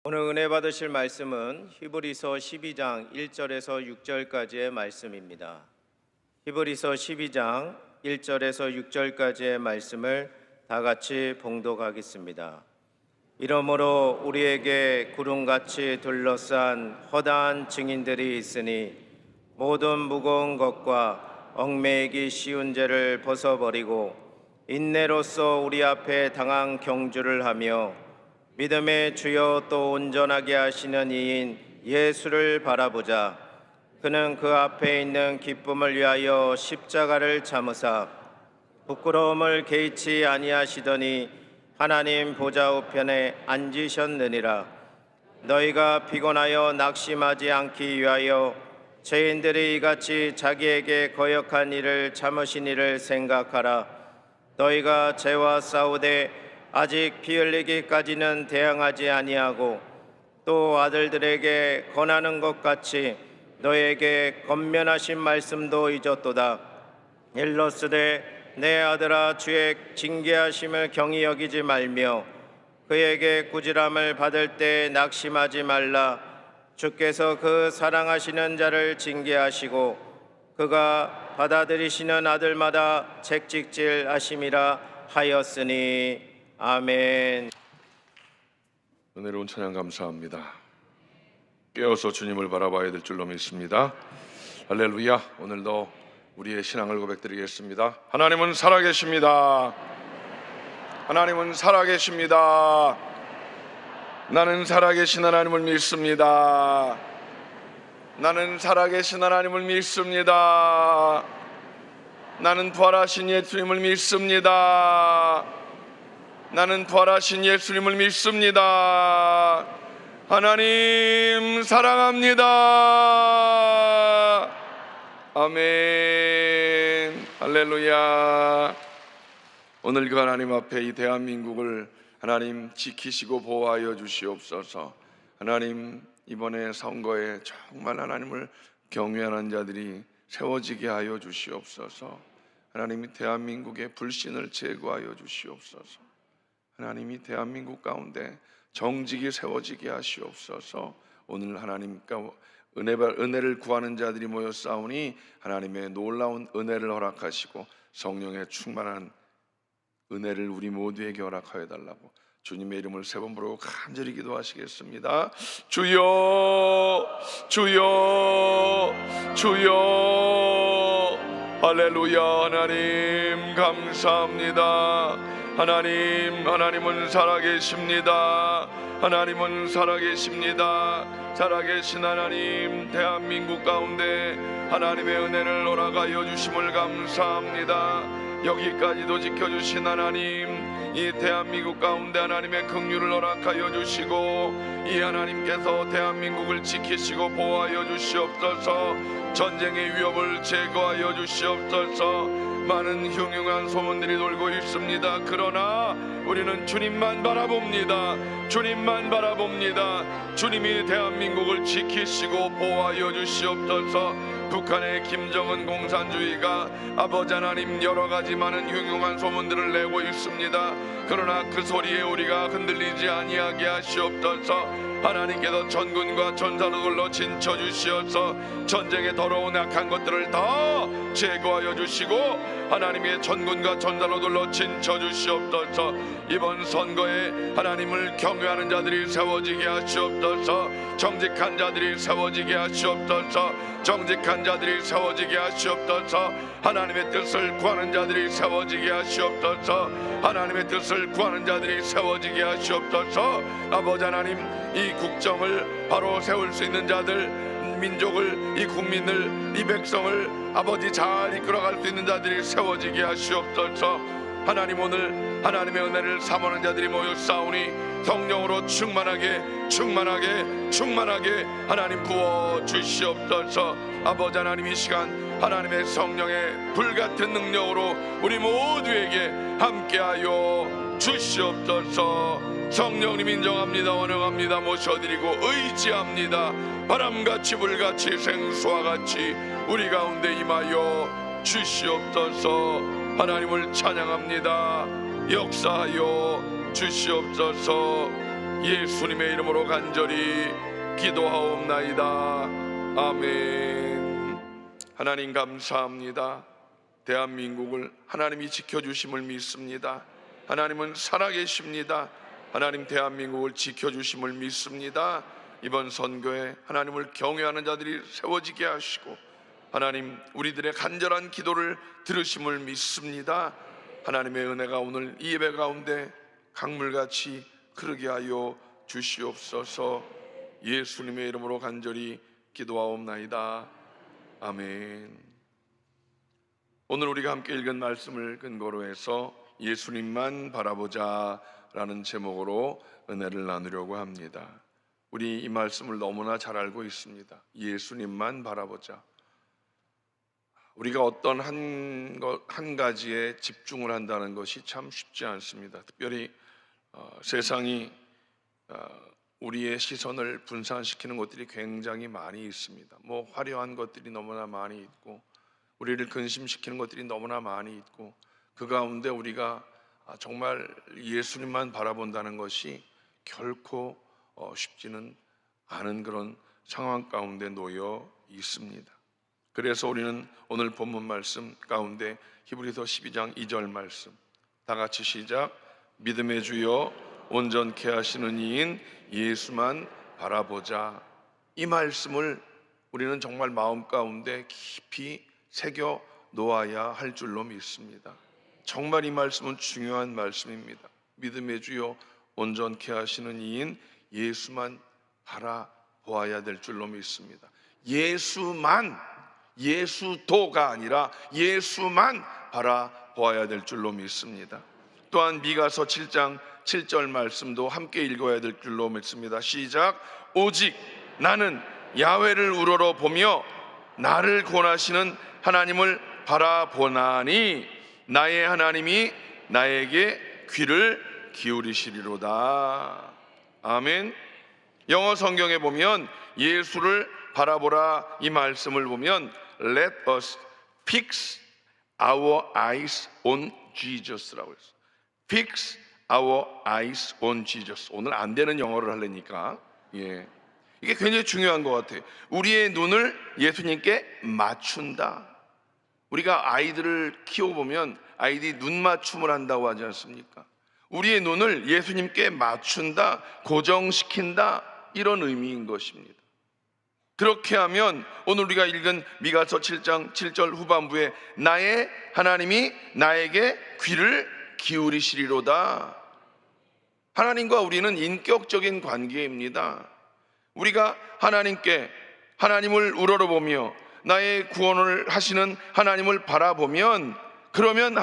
오늘 은혜 받으실 말씀은 히브리서 12장 1절에서 6절까지의 말씀입니다. 히브리서 12장 1절에서 6절까지의 말씀을 다 같이 봉독하겠습니다. 이러므로 우리에게 구름같이 둘러싼 허다한 증인들이 있으니 모든 무거운 것과 얽매이기 쉬운 죄를 벗어버리고 인내로써 우리 앞에 당한 경주를 하며 믿음의 주여 또 온전하게 하시는 이인 예수를 바라보자. 그는 그 앞에 있는 기쁨을 위하여 십자가를 참으사 부끄러움을 개의치 아니하시더니 하나님 보좌 우편에 앉으셨느니라. 너희가 피곤하여 낙심하지 않기 위하여 죄인들이 이같이 자기에게 거역한 일을 참으신 이를 생각하라. 너희가 죄와 싸우되 아직 피 흘리기까지는 대항하지 아니하고 또 아들들에게 권하는 것 같이 너에게 권면하신 말씀도 잊었도다. 일러스되 내 아들아 주의 징계하심을 경히 여기지 말며 그에게 꾸지람을 받을 때 낙심하지 말라. 주께서 그 사랑하시는 자를 징계하시고 그가 받아들이시는 아들마다 책찍질 하심이라 하였으니 아멘. 은혜로운 찬양 감사합니다. 깨어서 주님을 바라봐야 될 줄로 믿습니다. 할렐루야. 오늘도 우리의 신앙을 고백드리겠습니다. 하나님은 살아계십니다. 하나님은 살아계십니다. 나는 살아계신 하나님을 믿습니다. 나는 살아계신 하나님을 믿습니다. 나는 부활하신 예수님을 믿습니다. 나는 부활하신 예수님을 믿습니다. 하나님 사랑합니다. 아멘. 할렐루야. 오늘 그 하나님 앞에 이 대한민국을 하나님 지키시고 보호하여 주시옵소서. 하나님 이번에 선거에 정말 하나님을 경외하는 자들이 세워지게 하여 주시옵소서. 하나님이 대한민국의 불신을 제거하여 주시옵소서. 하나님이 대한민국 가운데 정직이 세워지게 하시옵소서. 오늘 하나님과 은혜를 구하는 자들이 모여 싸우니 하나님의 놀라운 은혜를 허락하시고 성령의 충만한 은혜를 우리 모두에게 허락하여 달라고 주님의 이름을 세 번 부르고 간절히 기도하시겠습니다. 주여 주여 주여. 할렐루야. 하나님 감사합니다. 하나님은 살아계십니다. 하나님은 살아계십니다. 살아계신 하나님, 대한민국 가운데 하나님의 은혜를 허락하여 주심을 감사합니다. 여기까지도 지켜주신 하나님, 이 대한민국 가운데 하나님의 긍휼을 허락하여 주시고 이 하나님께서 대한민국을 지키시고 보호하여 주시옵소서. 전쟁의 위협을 제거하여 주시옵소서. 많은 흉흉한 소문들이 돌고 있습니다. 그러나 우리는 주님만 바라봅니다. 주님만 바라봅니다. 주님이 대한민국을 지키시고 보호하여 주시옵소서. 북한의 김정은 공산주의가 아버지 하나님 여러 가지 많은 흉흉한 소문들을 내고 있습니다. 그러나 그 소리에 우리가 흔들리지 아니하게 하시옵소서. 하나님께서 전군과 전사로 둘러 진쳐 주시어서 전쟁의 더러운 악한 것들을 다 제거하여 주시고 하나님의 전군과 전사로 둘러 진쳐 주시옵소서. 이번 선거에 하나님을 경외하는 자들이 세워지게 하시옵소서. 정직한 자들이 세워지게 하시옵소서. 정직한 자들이 세워지게 하시옵소서. 하나님의 뜻을 구하는 자들이 세워지게 하시옵소서. 하나님의 뜻을 구하는 자들이 세워지게 하시옵소서. 아버지 하나님, 이 국정을 바로 세울 수 있는 자들, 민족을, 이 국민을, 이 백성을 아버지 잘 이끌어갈 수 있는 자들이 세워지게 하시옵소서. 하나님, 오늘 하나님의 은혜를 사모하는 자들이 모여 싸우니 성령으로 충만하게 하나님 부어 주시옵소서. 아버지 하나님, 이 시간 하나님의 성령의 불같은 능력으로 우리 모두에게 함께하여 주시옵소서. 성령님 인정합니다. 원영합니다. 모셔드리고 의지합니다. 바람같이 불같이 생수와 같이 우리 가운데 임하여 주시옵소서. 하나님을 찬양합니다. 역사하여 주시옵소서. 예수님의 이름으로 간절히 기도하옵나이다. 아멘. 하나님 감사합니다. 대한민국을 하나님이 지켜주심을 믿습니다. 하나님은 살아계십니다. 하나님 대한민국을 지켜주심을 믿습니다. 이번 선거에 하나님을 경외하는 자들이 세워지게 하시고 하나님 우리들의 간절한 기도를 들으심을 믿습니다. 하나님의 은혜가 오늘 이 예배 가운데 강물같이 흐르게 하여 주시옵소서. 예수님의 이름으로 간절히 기도하옵나이다. 아멘. 오늘 우리가 함께 읽은 말씀을 근거로 해서 예수님만 바라보자 라는 제목으로 은혜를 나누려고 합니다. 우리 이 말씀을 너무나 잘 알고 있습니다. 예수님만 바라보자. 우리가 어떤 한 가지에 집중을 한다는 것이 참 쉽지 않습니다. 특별히 세상이 우리의 시선을 분산시키는 것들이 굉장히 많이 있습니다. 화려한 것들이 너무나 많이 있고 우리를 근심시키는 것들이 너무나 많이 있고 그 가운데 우리가 정말 예수님만 바라본다는 것이 결코 쉽지는 않은 그런 상황 가운데 놓여 있습니다. 그래서 우리는 오늘 본문 말씀 가운데 히브리서 12장 2절 말씀 다 같이 시작. 믿음의 주여 온전케 하시는 이인 예수만 바라보자. 이 말씀을 우리는 정말 마음 가운데 깊이 새겨 놓아야 할 줄로 믿습니다. 정말 이 말씀은 중요한 말씀입니다. 믿음의 주여 온전케 하시는 이인 예수만 바라보아야 될 줄로 믿습니다. 예수만, 예수도가 아니라 예수만 바라보아야 될 줄로 믿습니다. 또한 미가서 7장 7절 말씀도 함께 읽어야 될 줄로 믿습니다. 시작. 오직 나는 야훼를 우러러 보며 나를 구원하시는 하나님을 바라보나니 나의 하나님이 나에게 귀를 기울이시리로다. 아멘. 영어 성경에 보면 예수를 바라보라 이 말씀을 보면 Let us fix our eyes on Jesus라고 했어요. Fix our eyes on Jesus. 오늘 안 되는 영어를 하려니까 이게 굉장히 중요한 것 같아요. 우리의 눈을 예수님께 맞춘다. 우리가 아이들을 키워보면 아이들이 눈 맞춤을 한다고 하지 않습니까? 우리의 눈을 예수님께 맞춘다, 고정시킨다, 이런 의미인 것입니다. 그렇게 하면 오늘 우리가 읽은 미가서 7장 7절 후반부에 나의 하나님이 나에게 귀를 기울이시리로다. 하나님과 우리는 인격적인 관계입니다. 우리가 하나님을 우러러보며 나의 구원을 하시는 하나님을 바라보면 그러면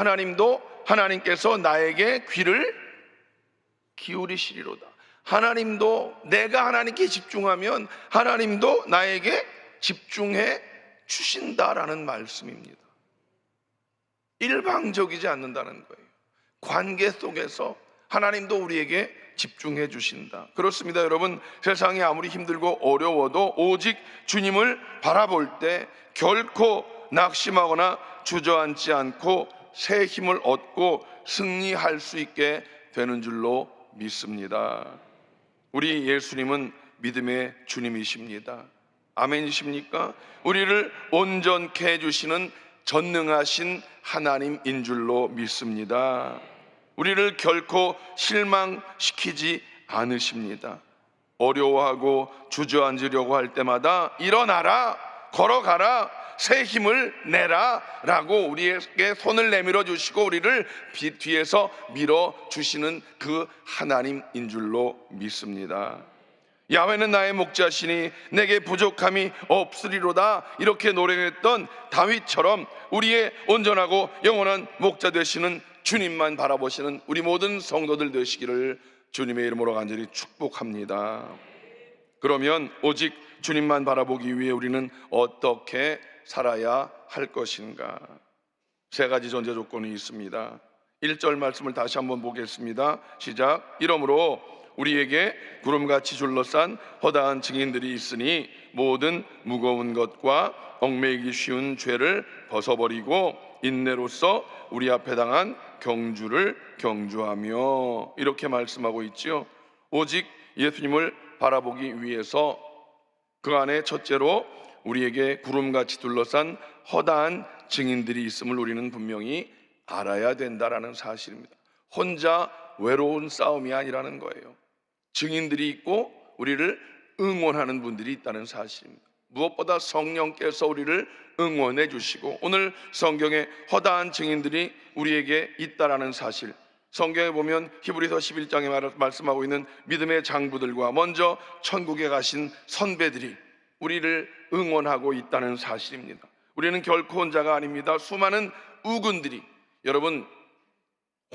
하나님께서 나에게 귀를 기울이시리로다. 하나님도 내가 하나님께 집중하면 하나님도 나에게 집중해 주신다라는 말씀입니다. 일방적이지 않는다는 거예요. 관계 속에서 하나님도 우리에게 집중해 주신다. 그렇습니다, 여러분. 세상이 아무리 힘들고 어려워도 오직 주님을 바라볼 때 결코 낙심하거나 주저앉지 않고 새 힘을 얻고 승리할 수 있게 되는 줄로 믿습니다. 우리 예수님은 믿음의 주님이십니다. 아멘이십니까? 우리를 온전케 해주시는 전능하신 하나님인 줄로 믿습니다. 우리를 결코 실망시키지 않으십니다. 어려워하고 주저앉으려고 할 때마다 일어나라, 걸어가라, 새 힘을 내라 라고 우리에게 손을 내밀어 주시고 우리를 뒤에서 밀어주시는 그 하나님인 줄로 믿습니다. 야훼는 나의 목자시니 내게 부족함이 없으리로다, 이렇게 노래했던 다윗처럼 우리의 온전하고 영원한 목자 되시는 주님만 바라보시는 우리 모든 성도들 되시기를 주님의 이름으로 간절히 축복합니다. 그러면 오직 주님만 바라보기 위해 우리는 어떻게 살아야 할 것인가? 세 가지 전제 조건이 있습니다. 1절 말씀을 다시 한번 보겠습니다. 시작. 이러므로 우리에게 구름같이 둘러싼 허다한 증인들이 있으니 모든 무거운 것과 얽매이기 쉬운 죄를 벗어버리고 인내로써 우리 앞에 당한 경주를 경주하며, 이렇게 말씀하고 있지요. 오직 예수님을 바라보기 위해서 그 안에 첫째로 우리에게 구름같이 둘러싼 허다한 증인들이 있음을 우리는 분명히 알아야 된다라는 사실입니다. 혼자 외로운 싸움이 아니라는 거예요. 증인들이 있고 우리를 응원하는 분들이 있다는 사실입니다. 무엇보다 성령께서 우리를 응원해 주시고 오늘 성경에 허다한 증인들이 우리에게 있다라는 사실, 성경에 보면 히브리서 11장에 말씀하고 있는 믿음의 장부들과 먼저 천국에 가신 선배들이 우리를 응원하고 있다는 사실입니다. 우리는 결코 혼자가 아닙니다. 수많은 우군들이, 여러분,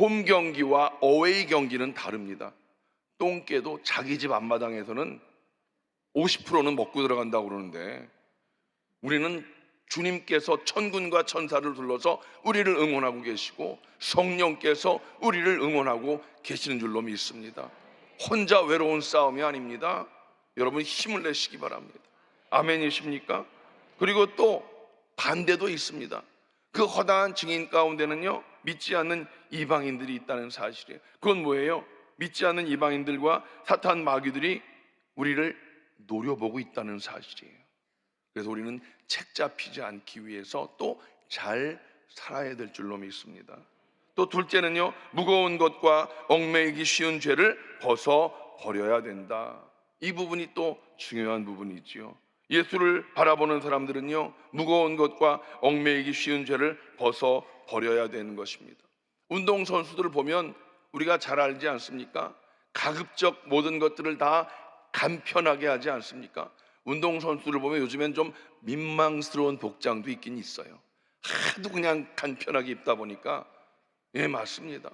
홈 경기와 어웨이 경기는 다릅니다. 똥개도 자기 집 앞마당에서는 50%는 먹고 들어간다고 그러는데, 우리는 주님께서 천군과 천사를 둘러서 우리를 응원하고 계시고 성령께서 우리를 응원하고 계시는 줄로 믿습니다. 혼자 외로운 싸움이 아닙니다. 여러분, 힘을 내시기 바랍니다. 아멘이십니까? 그리고 또 반대도 있습니다. 그 허다한 증인 가운데는요, 믿지 않는 이방인들이 있다는 사실이에요. 그건 뭐예요? 믿지 않는 이방인들과 사탄 마귀들이 우리를 노려보고 있다는 사실이에요. 그래서 우리는 책 잡히지 않기 위해서 또 잘 살아야 될 줄로 믿습니다. 또 둘째는요, 무거운 것과 얽매이기 쉬운 죄를 벗어 버려야 된다. 이 부분이 또 중요한 부분이지요. 예수를 바라보는 사람들은요, 무거운 것과 얽매이기 쉬운 죄를 벗어 버려야 되는 것입니다. 운동선수들을 보면 우리가 잘 알지 않습니까? 가급적 모든 것들을 다 간편하게 하지 않습니까? 운동선수를 보면 요즘엔 좀 민망스러운 복장도 있긴 있어요. 하도 그냥 간편하게 입다 보니까, 예, 맞습니다.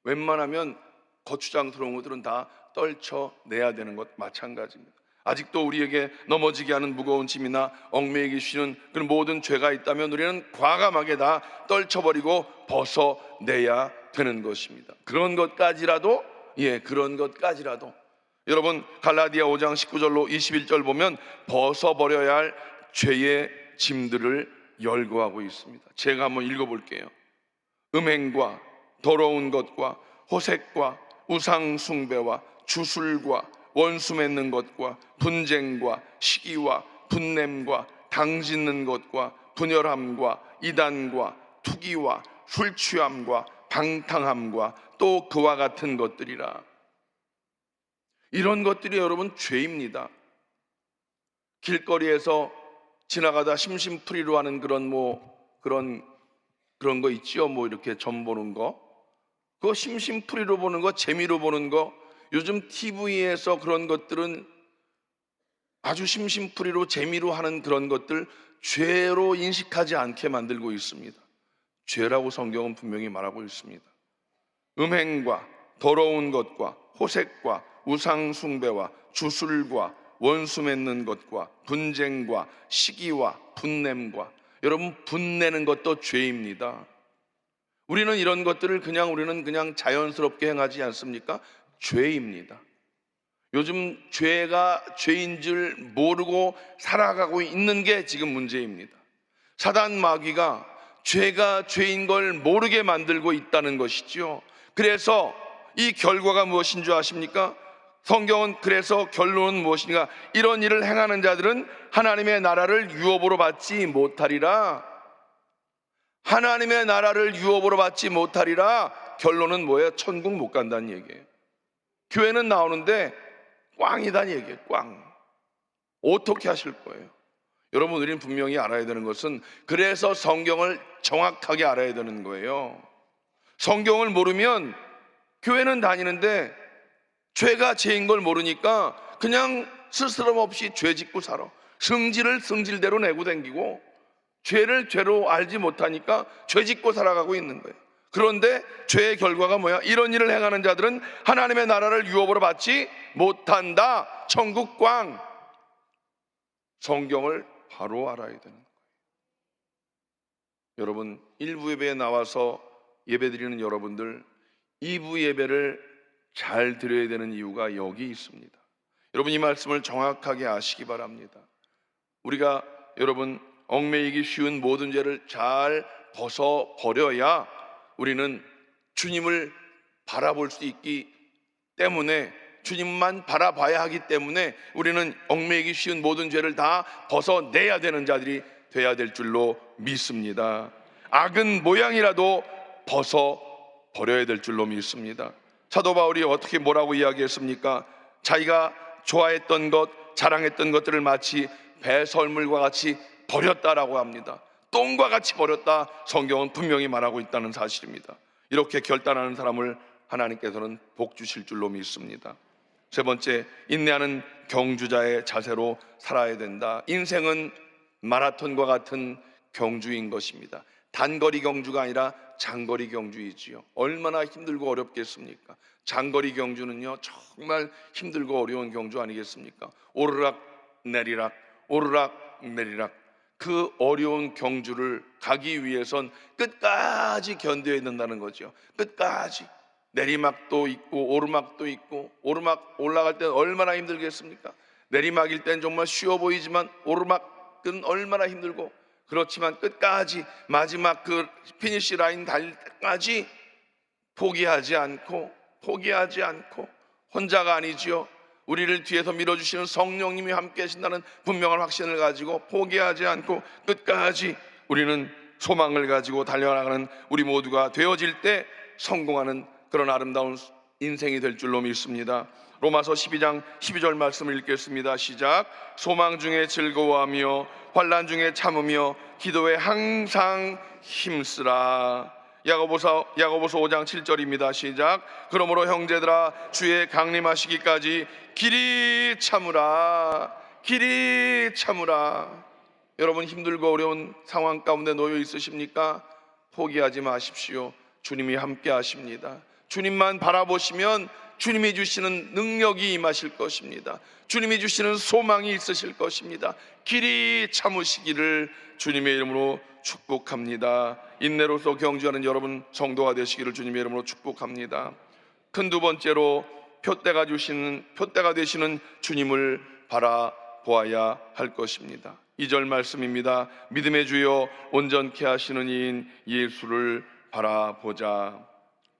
웬만하면 거추장스러운 것들은 다 떨쳐내야 되는 것 마찬가지입니다. 아직도 우리에게 넘어지게 하는 무거운 짐이나 얽매이기 쉬운 그런 모든 죄가 있다면 우리는 과감하게 다 떨쳐버리고 벗어내야 되는 것입니다. 그런 것까지라도, 그런 것까지라도 여러분, 갈라디아 5장 19절로 21절 보면 벗어버려야 할 죄의 짐들을 열거하고 있습니다. 제가 한번 읽어볼게요. 음행과 더러운 것과 호색과 우상 숭배와 주술과 원수 맺는 것과 분쟁과 시기와 분냄과 당짓는 것과 분열함과 이단과 투기와 술 취함과 방탕함과 또 그와 같은 것들이라. 이런 것들이 여러분 죄입니다. 길거리에서 지나가다 심심풀이로 하는 그런 거 있지요. 이렇게 점 보는 거, 그거 심심풀이로 보는 거, 재미로 보는 거. 요즘 TV에서 그런 것들은 아주 심심풀이로 재미로 하는 그런 것들, 죄로 인식하지 않게 만들고 있습니다. 죄라고 성경은 분명히 말하고 있습니다. 음행과 더러운 것과 호색과 우상 숭배와 주술과 원수 맺는 것과 분쟁과 시기와 분냄과, 여러분, 분내는 것도 죄입니다. 우리는 이런 것들을 우리는 그냥 자연스럽게 행하지 않습니까? 죄입니다. 요즘 죄가 죄인 줄 모르고 살아가고 있는 게 지금 문제입니다. 사단 마귀가 죄가 죄인 걸 모르게 만들고 있다는 것이죠. 그래서 이 결과가 무엇인 줄 아십니까? 성경은 그래서 결론은 무엇인가? 이런 일을 행하는 자들은 하나님의 나라를 유업으로 받지 못하리라. 하나님의 나라를 유업으로 받지 못하리라. 결론은 뭐예요? 천국 못 간다는 얘기예요. 교회는 나오는데 꽝이다는 얘기예요. 꽝. 어떻게 하실 거예요? 여러분, 우리는 분명히 알아야 되는 것은, 그래서 성경을 정확하게 알아야 되는 거예요. 성경을 모르면 교회는 다니는데 죄가 죄인 걸 모르니까 그냥 스스럼 없이 죄 짓고 살아. 성질을 성질대로 내고 댕기고 죄를 죄로 알지 못하니까 죄 짓고 살아가고 있는 거예요. 그런데 죄의 결과가 뭐야? 이런 일을 행하는 자들은 하나님의 나라를 유업으로 받지 못한다. 천국 꽝. 성경을 바로 알아야 되는 거예요. 여러분, 1부 예배에 나와서 예배드리는 여러분들, 2부 예배를 잘 드려야 되는 이유가 여기 있습니다. 여러분, 이 말씀을 정확하게 아시기 바랍니다. 우리가 여러분 얽매이기 쉬운 모든 죄를 잘 벗어버려야 우리는 주님을 바라볼 수 있기 때문에 주님만 바라봐야 하기 때문에 우리는 얽매이기 쉬운 모든 죄를 다 벗어내야 되는 자들이 돼야 될 줄로 믿습니다. 악은 모양이라도 벗어버려야 될 줄로 믿습니다. 사도 바울이 어떻게 뭐라고 이야기했습니까? 자기가 좋아했던 것, 자랑했던 것들을 마치 배설물과 같이 버렸다라고 합니다. 똥과 같이 버렸다, 성경은 분명히 말하고 있다는 사실입니다. 이렇게 결단하는 사람을 하나님께서는 복 주실 줄로 믿습니다. 세 번째, 인내하는 경주자의 자세로 살아야 된다. 인생은 마라톤과 같은 경주인 것입니다. 단거리 경주가 아니라 장거리 경주이지요. 얼마나 힘들고 어렵겠습니까? 장거리 경주는요, 정말 힘들고 어려운 경주 아니겠습니까? 오르락 내리락, 오르락 내리락. 그 어려운 경주를 가기 위해선 끝까지 견뎌야 된다는 거죠. 끝까지. 내리막도 있고 오르막도 있고, 오르막 올라갈 땐 얼마나 힘들겠습니까? 내리막일 땐 정말 쉬워 보이지만 오르막은 얼마나 힘들고, 그렇지만 끝까지 마지막 그 피니시 라인 달릴 때까지 포기하지 않고 혼자가 아니지요. 우리를 뒤에서 밀어주시는 성령님이 함께 하신다는 분명한 확신을 가지고 포기하지 않고 끝까지 우리는 소망을 가지고 달려나가는 우리 모두가 되어질 때 성공하는 그런 아름다운 인생이 될 줄로 믿습니다. 로마서 12장 12절 말씀을 읽겠습니다. 시작. 소망 중에 즐거워하며 환난 중에 참으며 기도에 항상 힘쓰라. 야고보서 5장 7절입니다. 시작. 그러므로 형제들아, 주의 강림하시기까지 길이 참으라. 길이 참으라. 여러분, 힘들고 어려운 상황 가운데 놓여 있으십니까? 포기하지 마십시오. 주님이 함께 하십니다. 주님만 바라보시면 주님이 주시는 능력이 임하실 것입니다. 주님이 주시는 소망이 있으실 것입니다. 길이 참으시기를 주님의 이름으로 축복합니다. 인내로서 경주하는 여러분 성도가 되시기를 주님의 이름으로 축복합니다. 큰 두 번째로 표대가 되시는 주님을 바라보아야 할 것입니다. 2절 말씀입니다. 믿음의 주여 온전케 하시는 이인 예수를 바라보자.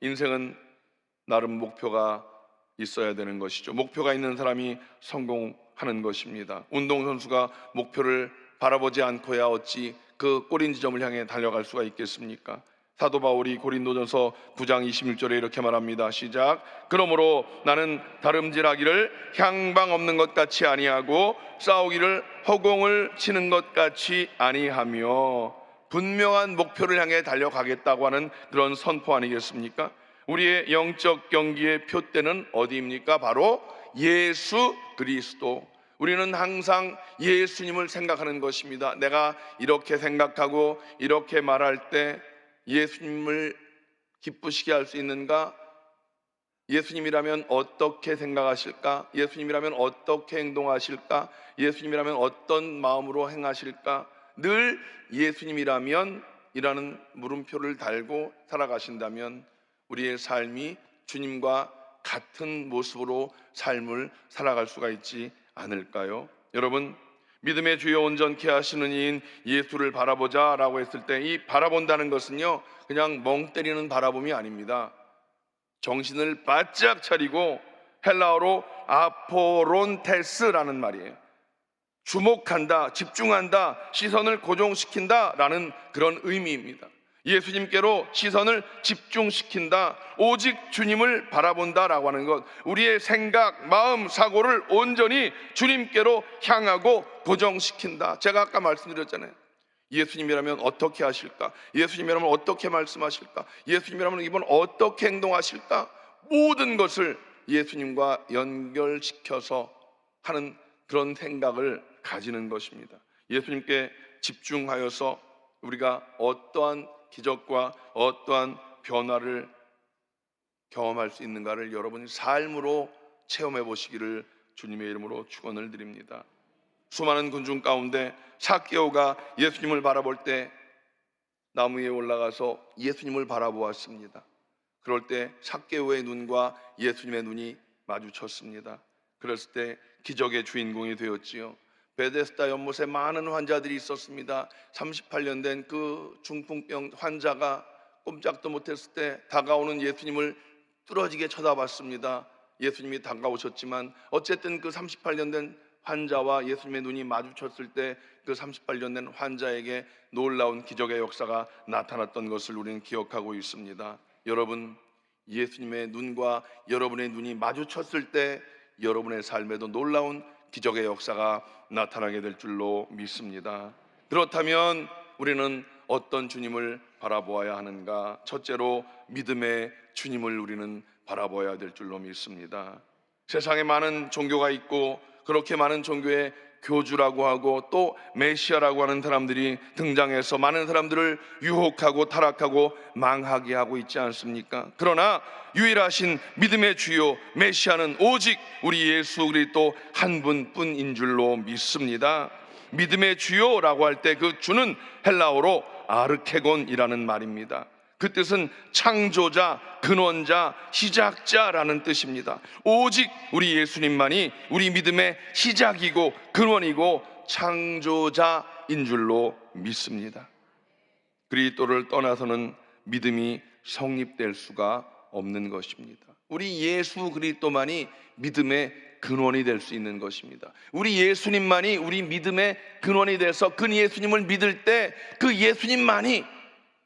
인생은 나름 목표가 있어야 되는 것이죠. 목표가 있는 사람이 성공하는 것입니다. 운동선수가 목표를 바라보지 않고야 어찌 그 꼬린 지점을 향해 달려갈 수가 있겠습니까? 사도 바울이 고린도전서 9장 26절에 이렇게 말합니다. 시작. 그러므로 나는 다름질하기를 향방 없는 것 같이 아니하고 싸우기를 허공을 치는 것 같이 아니하며, 분명한 목표를 향해 달려가겠다고 하는 그런 선포 아니겠습니까? 우리의 영적 경기의 표대는 어디입니까? 바로 예수 그리스도. 우리는 항상 예수님을 생각하는 것입니다. 내가 이렇게 생각하고 이렇게 말할 때 예수님을 기쁘시게 할 수 있는가? 예수님이라면 어떻게 생각하실까? 예수님이라면 어떻게 행동하실까? 예수님이라면 어떤 마음으로 행하실까? 늘 예수님이라면 이라는 물음표를 달고 살아가신다면 우리의 삶이 주님과 같은 모습으로 삶을 살아갈 수가 있지 않을까요? 여러분, 믿음의 주여 온전케 하시는 이인 예수를 바라보자 라고 했을 때 이 바라본다는 것은요, 그냥 멍 때리는 바라봄이 아닙니다. 정신을 바짝 차리고, 헬라어로 아포론테스라는 말이에요. 주목한다, 집중한다, 시선을 고정시킨다 라는 그런 의미입니다. 예수님께로 시선을 집중시킨다, 오직 주님을 바라본다 라고 하는 것, 우리의 생각, 마음, 사고를 온전히 주님께로 향하고 고정시킨다. 제가 아까 말씀드렸잖아요. 예수님이라면 어떻게 하실까? 예수님이라면 어떻게 말씀하실까? 예수님이라면 이번 어떻게 행동하실까? 모든 것을 예수님과 연결시켜서 하는 그런 생각을 가지는 것입니다. 예수님께 집중하여서 우리가 어떠한 기적과 어떠한 변화를 경험할 수 있는가를 여러분이 삶으로 체험해 보시기를 주님의 이름으로 축원을 드립니다. 수많은 군중 가운데 삭개오가 예수님을 바라볼 때 나무 위에 올라가서 예수님을 바라보았습니다. 그럴 때 삭개오의 눈과 예수님의 눈이 마주쳤습니다. 그랬을 때 기적의 주인공이 되었지요. 베데스다 연못에 많은 환자들이 있었습니다. 38년 된 그 중풍병 환자가 꼼짝도 못했을 때 다가오는 예수님을 뚫어지게 쳐다봤습니다. 예수님이 다가오셨지만 어쨌든 그 38년 된 환자와 예수님의 눈이 마주쳤을 때 그 38년 된 환자에게 놀라운 기적의 역사가 나타났던 것을 우리는 기억하고 있습니다. 여러분, 예수님의 눈과 여러분의 눈이 마주쳤을 때 여러분의 삶에도 놀라운 기적의 역사가 나타나게 될 줄로 믿습니다. 그렇다면 우리는 어떤 주님을 바라보아야 하는가? 첫째로 믿음의 주님을 우리는 바라보아야 될 줄로 믿습니다. 세상에 많은 종교가 있고 그렇게 많은 종교의 교주라고 하고 또 메시아라고 하는 사람들이 등장해서 많은 사람들을 유혹하고 타락하고 망하게 하고 있지 않습니까? 그러나 유일하신 믿음의 주요 메시아는 오직 우리 예수 그리스도 한 분뿐인 줄로 믿습니다. 믿음의 주요라고 할 때 그 주는 헬라어로 아르케곤이라는 말입니다. 그 뜻은 창조자, 근원자, 시작자라는 뜻입니다. 오직 우리 예수님만이 우리 믿음의 시작이고 근원이고 창조자인 줄로 믿습니다. 그리스도를 떠나서는 믿음이 성립될 수가 없는 것입니다. 우리 예수 그리스도만이 믿음의 근원이 될 수 있는 것입니다. 우리 예수님만이 우리 믿음의 근원이 돼서 그 예수님을 믿을 때 그 예수님만이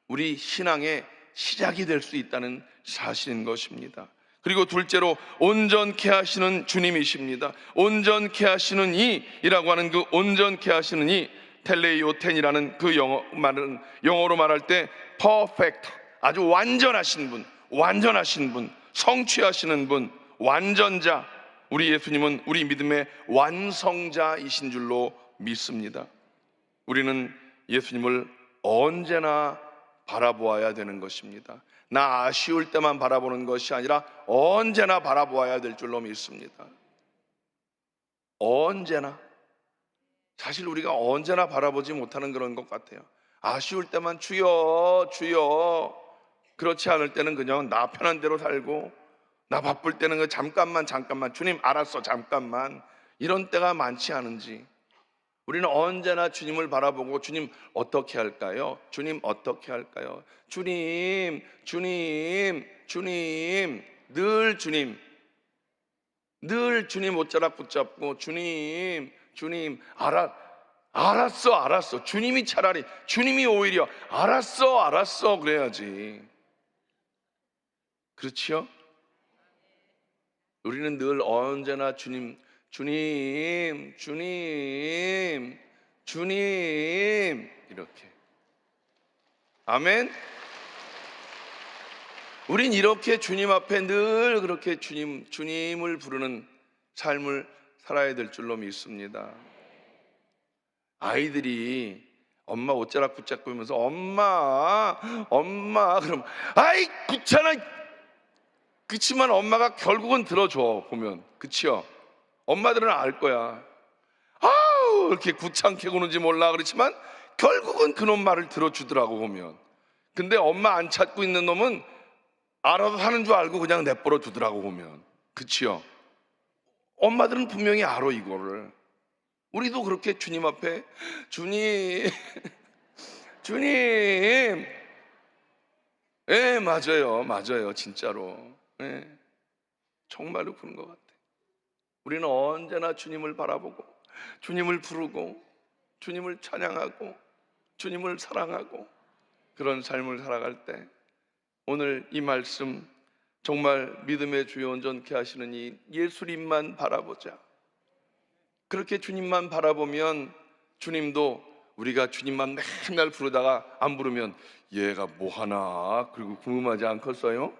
우리 신앙의 시작이 될 수 있다는 사실인 것입니다. 그리고 둘째로 온전케 하시는 주님이십니다. 온전케 하시는 이라고 하는 그 온전케 하시는 이 텔레이오텐이라는 그 영어로 말할 때 퍼펙트, 아주 완전하신 분, 완전하신 분, 성취하시는 분, 완전자. 우리 예수님은 우리 믿음의 완성자이신 줄로 믿습니다. 우리는 예수님을 언제나 바라보아야 되는 것입니다. 나 아쉬울 때만 바라보는 것이 아니라 언제나 바라보아야 될 줄로 믿습니다. 언제나. 사실 우리가 언제나 바라보지 못하는 그런 것 같아요. 아쉬울 때만 주여 주여, 그렇지 않을 때는 그냥 나 편한 대로 살고, 나 바쁠 때는 그 잠깐만 주님 알았어 잠깐만, 이런 때가 많지 않은지 우리는 언제나 주님을 바라보고 주님 어떻게 할까요? 주님 어떻게 할까요? 주님 늘 주님 옷자락 붙잡고 주님 알았어 주님이 차라리 주님이 오히려 알았어 그래야지. 그렇지요? 우리는 늘 언제나 주님 이렇게. 아멘. 우린 이렇게 주님 앞에 늘 그렇게 주님을 부르는 삶을 살아야 될 줄로 믿습니다. 아이들이 엄마 옷자락 붙잡고 있면서 엄마 그럼 아이 귀찮아. 그치만 엄마가 결국은 들어줘 보면. 그치요? 엄마들은 알 거야. 아우 이렇게 귀찮게 구는지 몰라. 그렇지만 결국은 그놈 말을 들어주더라고 보면. 근데 엄마 안 찾고 있는 놈은 알아서 하는 줄 알고 그냥 내버려 두더라고 보면. 그치요? 엄마들은 분명히 알아 이거를. 우리도 그렇게 주님 앞에 주님 예 맞아요 진짜로. 예, 정말로 그런 것 같아요. 우리는 언제나 주님을 바라보고 주님을 부르고 주님을 찬양하고 주님을 사랑하고 그런 삶을 살아갈 때 오늘 이 말씀 정말 믿음의 주요 온전케 하시는 이 예수님만 바라보자. 그렇게 주님만 바라보면 주님도 우리가 주님만 맨날 부르다가 안 부르면 얘가 뭐 하나 그리고 궁금하지 않겠어요?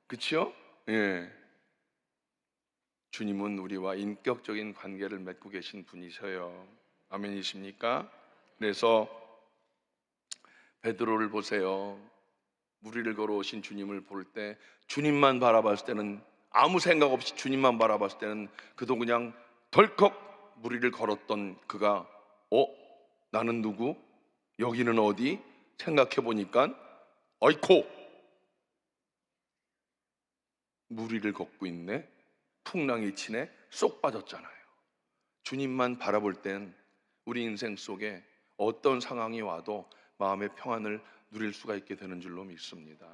그치요? 예. 주님은 우리와 인격적인 관계를 맺고 계신 분이셔요. 아멘이십니까? 그래서 베드로를 보세요. 무리를 걸어오신 주님을 볼 때 주님만 바라봤을 때는 아무 생각 없이 주님만 바라봤을 때는 그도 그냥 덜컥 무리를 걸었던 그가 나는 누구? 여기는 어디? 생각해 보니까 어이코 무리를 걷고 있네. 풍랑이 치네. 쏙 빠졌잖아요. 주님만 바라볼 땐 우리 인생 속에 어떤 상황이 와도 마음의 평안을 누릴 수가 있게 되는 줄로 믿습니다.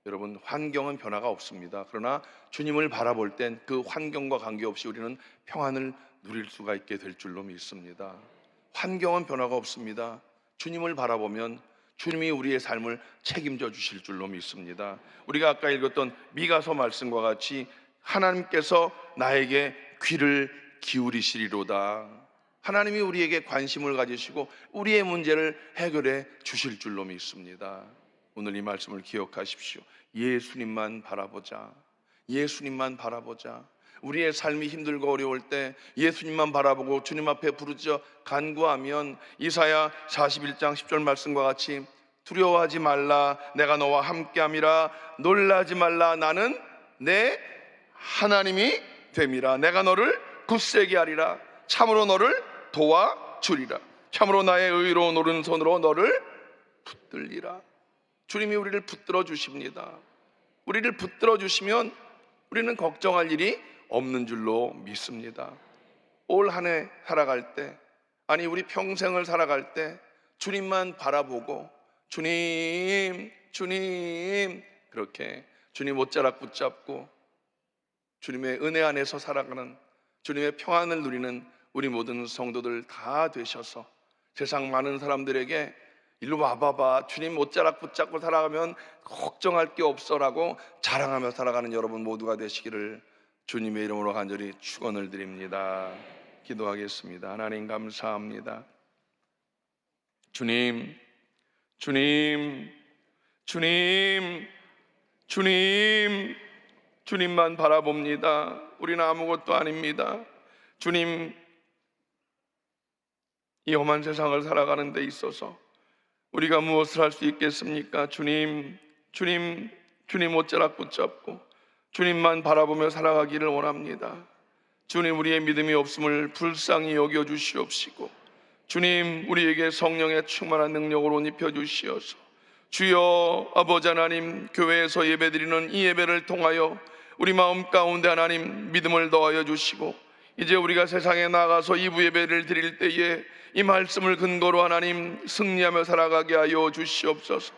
여러분, 환경은 변화가 없습니다. 그러나 주님을 바라볼 땐 그 환경과 관계없이 우리는 평안을 누릴 수가 있게 될 줄로 믿습니다. 환경은 변화가 없습니다. 주님을 바라보면 주님이 우리의 삶을 책임져 주실 줄로 믿습니다. 우리가 아까 읽었던 미가서 말씀과 같이 하나님께서 나에게 귀를 기울이시리로다. 하나님이 우리에게 관심을 가지시고 우리의 문제를 해결해 주실 줄로 믿습니다. 오늘 이 말씀을 기억하십시오. 예수님만 바라보자. 예수님만 바라보자. 우리의 삶이 힘들고 어려울 때 예수님만 바라보고 주님 앞에 부르짖어 간구하면 이사야 41장 10절 말씀과 같이 두려워하지 말라, 내가 너와 함께함이라. 놀라지 말라, 나는 내 하나님이 됨이라. 내가 너를 굳세게 하리라. 참으로 너를 도와주리라. 참으로 나의 의로운 오른손으로 너를 붙들리라. 주님이 우리를 붙들어 주십니다. 우리를 붙들어 주시면 우리는 걱정할 일이 없는 줄로 믿습니다. 올 한 해 살아갈 때, 아니 우리 평생을 살아갈 때 주님만 바라보고 주님, 주님, 그렇게 주님 옷자락 붙잡고 주님의 은혜 안에서 살아가는, 주님의 평안을 누리는 우리 모든 성도들 다 되셔서 세상 많은 사람들에게 일로 와봐봐, 주님 옷자락 붙잡고 살아가면 걱정할 게 없어라고 자랑하며 살아가는 여러분 모두가 되시기를 주님의 이름으로 간절히 축원을 드립니다. 기도하겠습니다. 하나님 감사합니다. 주님, 주님, 주님, 주님, 주님만 바라봅니다. 우리는 아무것도 아닙니다. 주님, 이 험한 세상을 살아가는 데 있어서 우리가 무엇을 할 수 있겠습니까? 주님, 주님, 주님 옷자락 붙잡고 주님만 바라보며 살아가기를 원합니다. 주님, 우리의 믿음이 없음을 불쌍히 여겨 주시옵시고 주님, 우리에게 성령의 충만한 능력으로 옷 입혀 주시어서 주여 아버지 하나님, 교회에서 예배드리는 이 예배를 통하여 우리 마음 가운데 하나님 믿음을 더하여 주시고 이제 우리가 세상에 나가서 이부 예배를 드릴 때에 이 말씀을 근거로 하나님 승리하며 살아가게 하여 주시옵소서.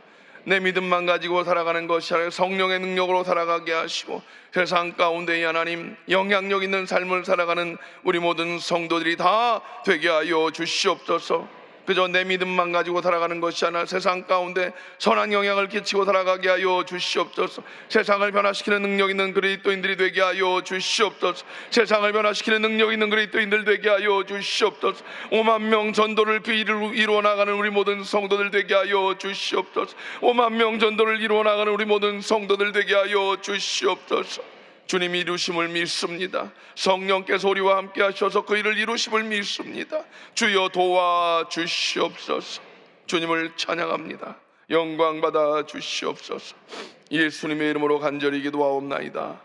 내 믿음만 가지고 살아가는 것이 아니라 성령의 능력으로 살아가게 하시고 세상 가운데 하나님 영향력 있는 삶을 살아가는 우리 모든 성도들이 다 되게 하여 주시옵소서. 그저 내 믿음만 가지고 살아가는 것이 아니라 세상 가운데 선한 영향을 끼치고 살아가게 하여 주시옵소서. 세상을 변화시키는 능력 있는 그리스도인들이 되게 하여 주시옵소서. 세상을 변화시키는 능력 있는 그리스도인들 되게 하여 주시옵소서. 5만 명 전도를 그 일을 이루어 나가는 우리 모든 성도들 되게 하여 주시옵소서. 5만 명 전도를 이루어 나가는 우리 모든 성도들 되게 하여 주시옵소서. 주님이 이루심을 믿습니다. 성령께서 우리와 함께 하셔서 그 일을 이루심을 믿습니다. 주여 도와주시옵소서. 주님을 찬양합니다. 영광 받아 주시옵소서. 예수님의 이름으로 간절히 기도하옵나이다.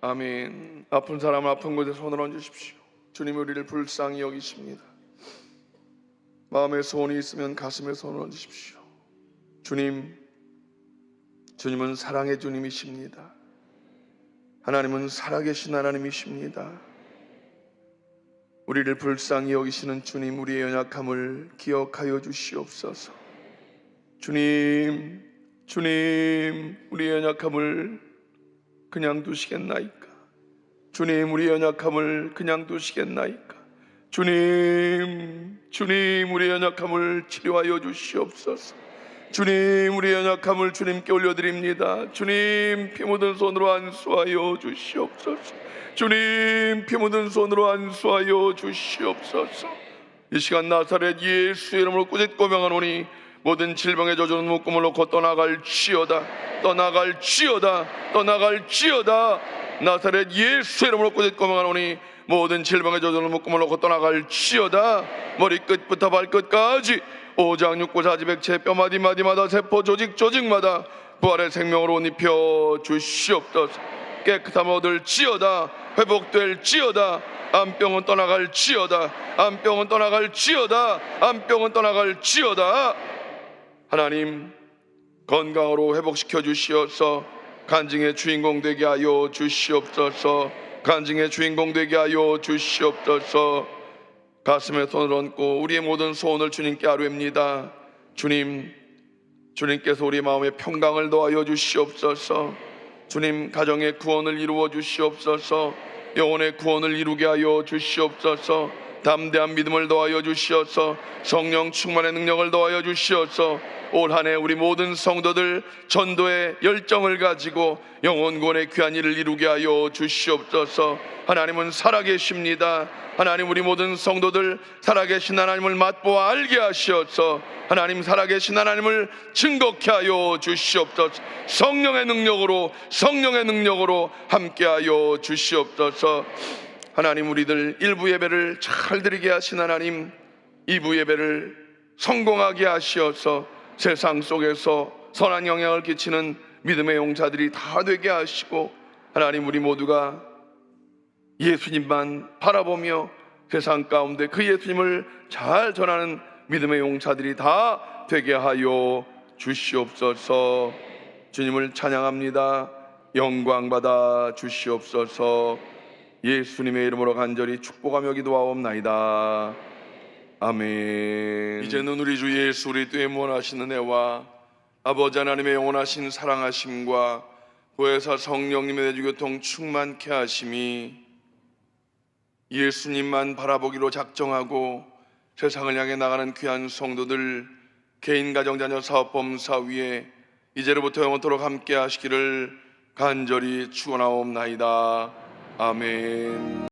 아멘. 아픈 사람은 아픈 곳에 손을 얹으십시오. 주님이 우리를 불쌍히 여기십니다. 마음에 소원이 있으면 가슴에 손을 얹으십시오. 주님은 사랑의 주님이십니다. 하나님은 살아계신 하나님이십니다. 우리를 불쌍히 여기시는 주님, 우리의 연약함을 기억하여 주시옵소서. 주님, 우리의 연약함을 그냥 두시겠나이까? 주님, 우리의 연약함을 그냥 두시겠나이까? 주님, 우리의 연약함을 치료하여 주시옵소서. 주님, 우리의 연약함을 주님께 올려드립니다. 주님, 피 묻은 손으로 안수하여 주시옵소서. 주님, 피 묻은 손으로 안수하여 주시옵소서. 이 시간 나사렛 예수의 이름으로 꾸짖고 명하노니 모든 질병의 저주는 묶음을 놓고 떠나갈지어다. 나사렛 예수의 이름으로 꾸짖고 명하노니 모든 질병의 저주는 묶음을 놓고 떠나갈지어다. 머리끝부터 발끝까지 오장육부 사지백체 뼈마디마디마다 세포 조직마다 부활의 생명으로 옷 입혀 주시옵소서. 깨끗함 얻을지어다. 회복될지어다. 암병은 떠나갈지어다. 하나님, 건강으로 회복시켜 주시어서 간증의 주인공 되게 하여 주시옵소서. 가슴에 손을 얹고 우리의 모든 소원을 주님께 아뢰옵니다. 주님, 주님께서 우리 마음의 평강을 더하여 주시옵소서. 주님, 가정의 구원을 이루어 주시옵소서. 영혼의 구원을 이루게 하여 주시옵소서. 담대한 믿음을 더하여 주시옵소서. 성령 충만의 능력을 더하여 주시옵소서. 올 한 해 우리 모든 성도들 전도의 열정을 가지고 영혼 구원의 귀한 일을 이루게 하여 주시옵소서. 하나님은 살아계십니다. 하나님, 우리 모든 성도들 살아계신 하나님을 맛보아 알게 하시옵소서. 하나님, 살아계신 하나님을 증거케 하여 주시옵소서. 성령의 능력으로 함께하여 주시옵소서. 하나님, 우리들 1부 예배를 잘 드리게 하신 하나님, 2부 예배를 성공하게 하시어서 세상 속에서 선한 영향을 끼치는 믿음의 용사들이 다 되게 하시고, 하나님, 우리 모두가 예수님만 바라보며 세상 가운데 그 예수님을 잘 전하는 믿음의 용사들이 다 되게 하여 주시옵소서. 주님을 찬양합니다. 영광 받아 주시옵소서. 예수님의 이름으로 간절히 축복하며 기도하옵나이다. 아멘. 이제는 우리 주 예수 그리스도의 무한하신 은혜와 아버지 하나님의 영원하신 사랑하심과 보혜사 성령님의 내주교통 충만케 하심이 예수님만 바라보기로 작정하고 세상을 향해 나가는 귀한 성도들 개인 가정 자녀 사업 범사 위에 이제로부터 영원토록 함께 하시기를 간절히 축원하옵나이다. 아멘.